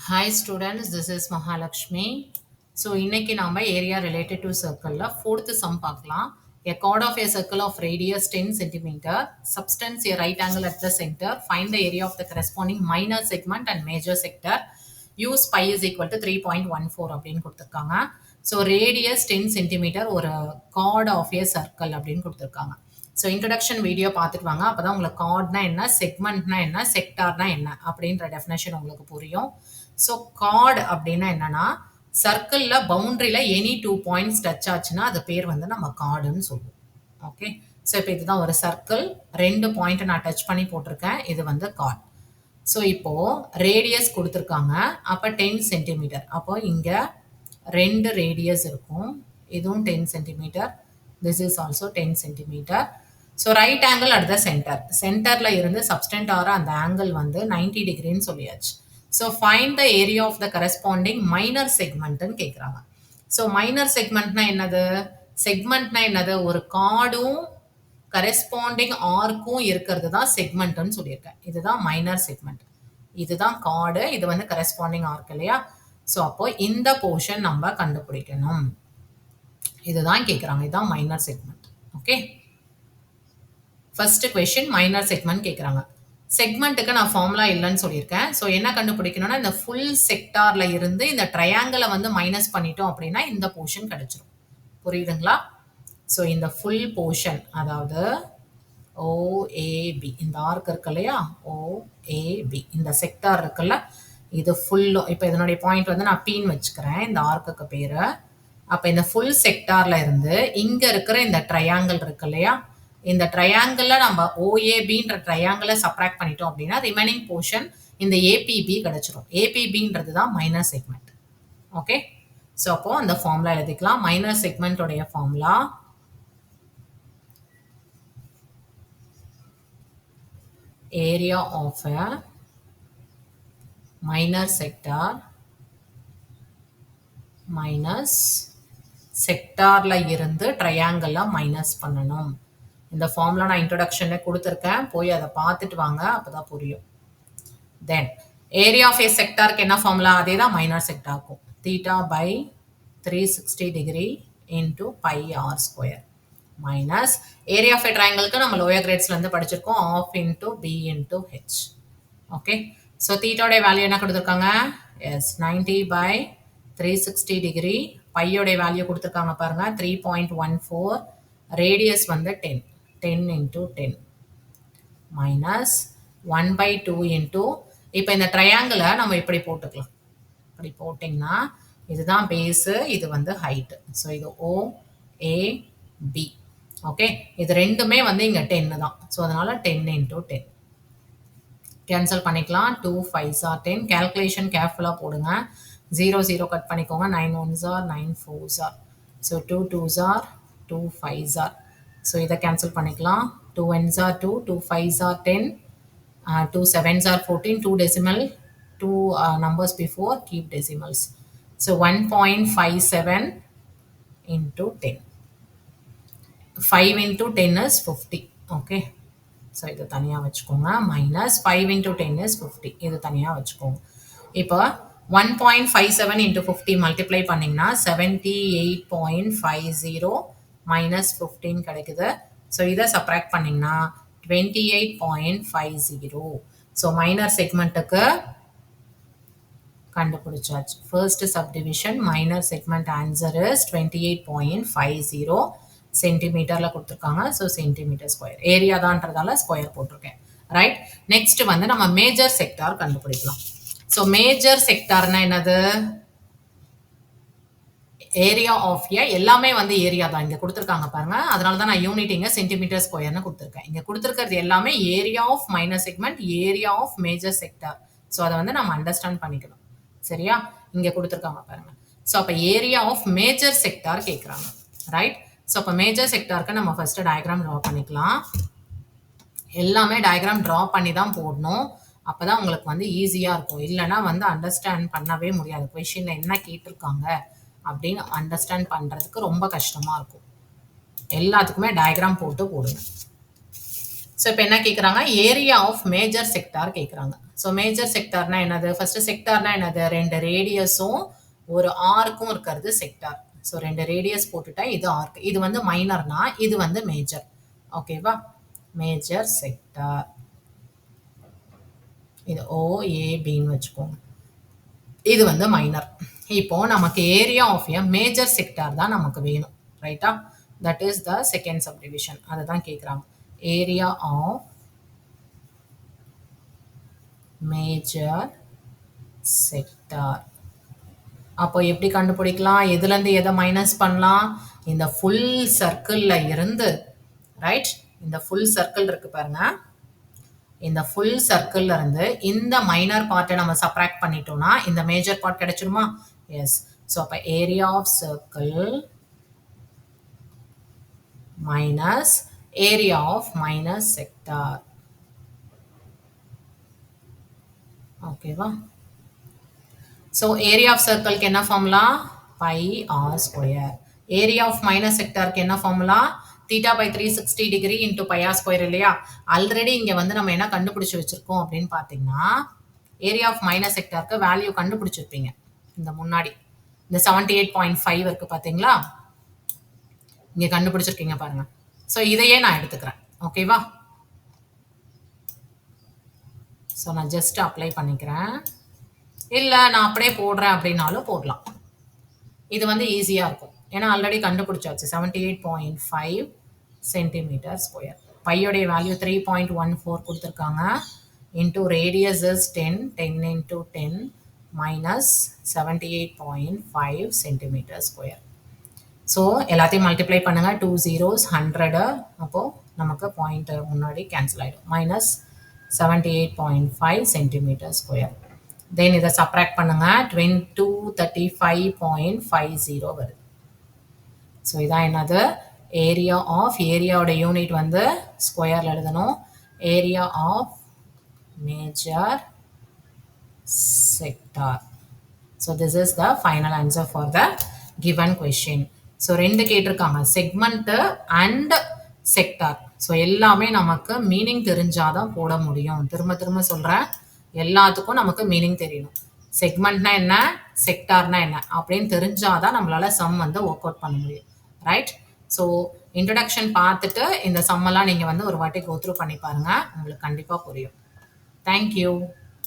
Hi students, this is Mahalakshmi. So இன்னைக்கு நாம area related to circle fourth sum பார்க்கலாம். A chord of a circle of radius 10 centimeter, subtends a right angle at the center, find the area of the corresponding minor segment and major sector, use pi is equal to 3.14 அப்படின்னு கொடுத்திருக்காங்க. So radius 10 centimeter ஒரு chord of a circle அப்படின்னு கொடுத்திருக்காங்க. So introduction video பார்த்துட்டு வாங்க அப்போ தான் உங்களுக்கு கார்ட்னா என்ன செக்மெண்ட்னா என்ன செக்டார்னா என்ன அப்படின்ற டெஃபினேஷன் உங்களுக்கு புரியும். ஸோ கார்டு அப்படின்னா என்னன்னா சர்க்கிளில் பவுண்டரியில் எனி 2 பாயிண்ட்ஸ் டச் ஆச்சுன்னா அது பேர் வந்து நம்ம கார்டுன்னு சொல்லுவோம். ஓகே, ஸோ இப்போ இதுதான் ஒரு சர்க்கிள், 2 பாயிண்ட்டை நான் டச் பண்ணி போட்டிருக்கேன், இது வந்து கார்டு. ஸோ இப்போ ரேடியஸ் கொடுத்துருக்காங்க, அப்போ 10 சென்டிமீட்டர், அப்போ இங்கே 2 ரேடியஸ் இருக்கும், இதுவும் 10 centimetre, this is also 10 centimetre. So right angle at the centre, சென்டரில் இருந்து சப்ஸ்டென்ட் ஆகிற அந்த ஆங்கிள் வந்து 90 டிகிரின்னு சொல்லியாச்சு. So find the area of the corresponding minor செக்மெண்ட்னு கேட்குறாங்க. ஸோ மைனர் செக்மெண்ட்னா என்னது? செக்மெண்ட்னா என்னது? ஒரு கார்டும் கரெஸ்பாண்டிங் ஆர்க்கும் இருக்கிறது தான் செக்மெண்ட்னு சொல்லியிருக்கேன். இதுதான் மைனர் செக்மெண்ட், இதுதான் கார்டு, இது வந்து கரெஸ்பாண்டிங் ஆர்க் இல்லையா? ஸோ அப்போ இந்த போர்ஷன் நம்ம கண்டுபிடிக்கணும். இதுதான் கேட்குறாங்க, இதுதான் minor segment. Okay, first question minor segment கேட்குறாங்க. செக்மெண்ட்டுக்கு நான் ஃபார்முலா இல்லைன்னு சொல்லியிருக்கேன். ஸோ என்ன கண்டுபிடிக்கணும்னா இந்த ஃபுல் செக்டார்ல இருந்து இந்த ட்ரையாங்கிளை வந்து மைனஸ் பண்ணிட்டோம் அப்படின்னா இந்த போர்ஷன் கிடைச்சிரும். புரியுதுங்களா? ஸோ இந்த ஃபுல் போர்ஷன், அதாவது ஓஏபி, இந்த ஆர்க் இருக்கு இல்லையா, ஓஏபி இந்த செக்டார் இருக்குல்ல, இது ஃபுல்லும், இப்போ இதனுடைய பாயிண்ட் வந்து நான் பீன் வச்சுக்கிறேன் இந்த ஆர்க்குக்கு பேரு. அப்போ இந்த ஃபுல் செக்டார்ல இருந்து இங்க இருக்கிற இந்த ட்ரையாங்கிள் இருக்கு இல்லையா, இந்த ட்ரையாங்கிள நம்ம ஓஏபின்ற ட்ரையாங்கிளை சப்ராக்ட் பண்ணிட்டோம் அப்படின்னா ரிமைனிங் போர்ஷன் இந்த ஏபிபி கிடைச்சிரும். ஏபிபின்றது தான் மைனர் செக்மெண்ட். ஓகே, ஸோ அப்போ அந்த ஃபார்முலா எழுதிக்கலாம். மைனர் செக்மெண்ட்டோடைய formula area of a minor sector minus செக்டார்ல இருந்து ட்ரையாங்கிளை மைனஸ் பண்ணணும். இந்த ஃபார்முலா நான் இன்ட்ரோடக்ஷன்ல கொடுத்துருக்கேன், போய் அதை பார்த்துட்டு வாங்க, அப்பதான் புரியும். தென் ஏரியா ஆஃப் ஏ செக்டாருக்கு என்ன ஃபார்முலா? அதே தான் மைனர் செக்டாருக்கும், theta pi 360 degree into pi r square minus area of a ட்ரையாங்கிளுக்கு நம்ம லோயர் கிரேட்ஸ்ல இருந்து படிச்சிருக்கோம், half into B into H. Okay, so தீட்டாவுடைய வேல்யூ என்ன கொடுத்துருக்காங்க? எஸ் 90 பை 360 டிகிரி, பையோடைய வேல்யூ கொடுத்துருக்காங்க பாருங்க 3.14, ரேடியஸ் வந்து 10 இன்டூ 10 மைனஸ் 1/2 இன்டூ, இப்போ இந்த ட்ரையாங்கிளை நம்ம இப்படி போட்டுக்கலாம், இப்படி போட்டிங்கன்னா இதுதான் பேஸு, இது வந்து ஹைட்டு. ஸோ இது ஓஏபி. ஓகே, இது ரெண்டுமே வந்து இங்கே 10 தான். ஸோ அதனால 10 இன்டூ 10 கேன்சல் பண்ணிக்கலாம். 2 5s are 10. கேல்குலேஷன் கேர்ஃபுல்லாக போடுங்க, 0 0 கட் பண்ணிக்கோங்க, 9 1s are 9 4s are. So 2 2s are 2 5s are. So இதை கேன்சல் பண்ணிக்கலாம். 2 1s are 2, 2 5s are 10, 2 7s are 14, 2 decimal, 2 numbers before, keep decimals. So 1.57 into 10. 5 into 10 is 50. Okay. So இது தனியாக வச்சுக்கோங்க, minus 5 into 10 is 50, இது தனியாக வச்சுக்கோங்க. இப்போ 1.57 into 50 multiply பண்ணிங்கன்னா 78.50 மைனஸ் 15 கிடைக்குது. ஸோ இதை சப்ராக்ட் பண்ணிங்கன்னா 28.50. ஸோ மைனர் செக்மெண்ட்டுக்கு கண்டுபிடிச்சாச்சு. First subdivision minor segment answer is 28.50 சென்டிமீட்டரில் கொடுத்துருக்காங்க. ஸோ சென்டிமீட்டர் ஸ்கொயர், ஏரியா தான்றதால ஸ்கொயர் போட்டிருக்கேன். ரைட், நெக்ஸ்ட் வந்து நம்ம மேஜர் செக்டார் கண்டுபிடிக்கலாம். ஸோ மேஜர் செக்டார்னா என்னது? ஏரியா ஆஃப் ஏ, எல்லாமே வந்து ஏரியா தான் இங்கே கொடுத்துருக்காங்க பாருங்க, அதனால தான் நான் யூனிட் இங்கே சென்டிமீட்டர் ஸ்கொயர்னு கொடுத்துருக்கேன். இங்கே கொடுத்துருக்கிறது எல்லாமே area of minor segment, area of major sector. So அதை வந்து நம்ம அண்டர்ஸ்டாண்ட் பண்ணிக்கணும், சரியா? இங்கே கொடுத்துருக்காங்க பாருங்க. ஸோ அப்போ ஏரியா ஆஃப் மேஜர் செக்டார் கேட்குறாங்க. ரைட், ஸோ அப்போ மேஜர் செக்டாருக்கு நம்ம ஃபர்ஸ்ட் டயக்ராம் ட்ரா பண்ணிக்கலாம். எல்லாமே டயக்ராம் ட்ரா பண்ணி தான் போடணும், அப்போ தான் உங்களுக்கு வந்து ஈஸியாக இருக்கும். இல்லைனா வந்து அண்டர்ஸ்டாண்ட் பண்ணவே முடியாது, கொஷினில் என்ன கேட்டிருக்காங்க அப்படின்னு அண்டர்ஸ்டாண்ட் பண்ணுறதுக்கு ரொம்ப கஷ்டமாக இருக்கும். எல்லாத்துக்குமே டயக்ராம் போட்டு போடுங்க. ஸோ இப்போ என்ன கேட்குறாங்க? ஏரியா ஆஃப் மேஜர் செக்டார் கேட்குறாங்க. ஸோ மேஜர் செக்டார்னா என்னது? ஃபர்ஸ்ட் செக்டார்னா என்னது? 2 ரேடியஸும் ஒரு ஆர்க்கும் இருக்கிறது செக்டார். ஸோ 2 ரேடியஸ் போட்டுட்டேன், இது ஆர்க். இது வந்து மைனர்னா இது வந்து மேஜர். ஓகேவா? Major sector. இது OABன்னு வச்சுக்கோங்க. இது வந்து மைனர். இப்போ நமக்கு area of a major sector தான் நமக்கு வேணும். ரைட்டா? That is the second subdivision. அதை தான் கேட்குறாங்க. Area of major sector. அப்போ எப்படி கண்டுபிடிக்கலாம்? எதுலேருந்து எதை மைனஸ் பண்ணலாம்? இந்த ஃபுல் சர்க்கிளில் இருந்து, ரைட், இந்த ஃபுல் சர்க்கிள் இருக்கு பாருங்க, இந்த ஃபுல் சர்க்கிள்ல இருந்து இந்த மைனர் பார்ட்டை நம்ம சப்ராக்ட் பண்ணிட்டோம்னா இந்த மேஜர் பார்ட் கிடைச்சிருமா? எஸ். ஸோ அப்போ area of circle minus area of minus sector. ஓகேவா? ஸோ ஏரியா ஆஃப் சர்க்கிள்க்கு என்ன formula? Pi r square. Area of minus செக்டாருக்கு என்ன formula? Theta pi 360 degree into pi r square இல்லையா? ஆல்ரெடி இங்கே வந்து நம்ம என்ன கண்டுபிடிச்சி வச்சிருக்கோம் அப்படின்னு பார்த்தீங்கன்னா, ஏரியா ஆஃப் மைனஸ் செக்டாருக்கு வேல்யூ கண்டுபிடிச்சிருப்பீங்க. இந்த முன்னாடி இந்த 78.5 இருக்கு பார்த்தீங்களா? இங்கே கண்டுபிடிச்சிருக்கீங்க பாருங்க. ஸோ இதையே நான் எடுத்துக்கிறேன். ஓகேவா? ஸோ நான் ஜஸ்ட் அப்ளை பண்ணிக்கிறேன். இல்லை நான் அப்படியே போடுறேன் அப்படின்னாலும் போடலாம். இது வந்து ஈஸியாக இருக்கும். ஏன்னா ஆல்ரெடி கண்டுபிடிச்சாச்சு. 78.5 சென்டிமீட்டர் ஸ்கொயர். பையோடைய வேல்யூ 3.14 கொடுத்துருக்காங்க. Into radius is 10 into 10 minus 78.5 centimetre square. So எல்லாத்தையும் மல்டிப்ளை பண்ணுங்கள். 2 zeros 100. அப்போது நமக்கு பாயிண்ட் முன்னாடி கேன்சல் ஆகிடும். Minus 78.5 centimetre square. தென் இதை சப்ராக்ட் பண்ணுங்க. 235.50 வருது. ஸோ இதான் என்னது? ஏரியா ஆஃப், ஏரியாவோட யூனிட் வந்து ஸ்கொயரில் எழுதணும். Area of major sector. So this is the final answer for the given question. So 2 கேட்டிருக்காங்க, செக்மெண்ட்டு அண்ட் செக்டார். ஸோ எல்லாமே நமக்கு மீனிங் தெரிஞ்சாதான் போட முடியும். திரும்ப திரும்ப சொல்கிறேன், எல்லாத்துக்கும் நமக்கு மீனிங் தெரியணும். செக்மெண்ட்னா என்ன, செக்டார்னா என்ன அப்படின்னு தெரிஞ்சாதான் நம்மளால சம் வந்து ஒர்க் அவுட் பண்ண முடியும். ரைட்? ஸோ இன்ட்ரடக்ஷன் பார்த்துட்டு இந்த சம்மெல்லாம் நீங்கள் வந்து ஒரு வாட்டி கோத்ரூ பண்ணி பாருங்கள், உங்களுக்கு கண்டிப்பாக புரியும். தேங்க்யூ.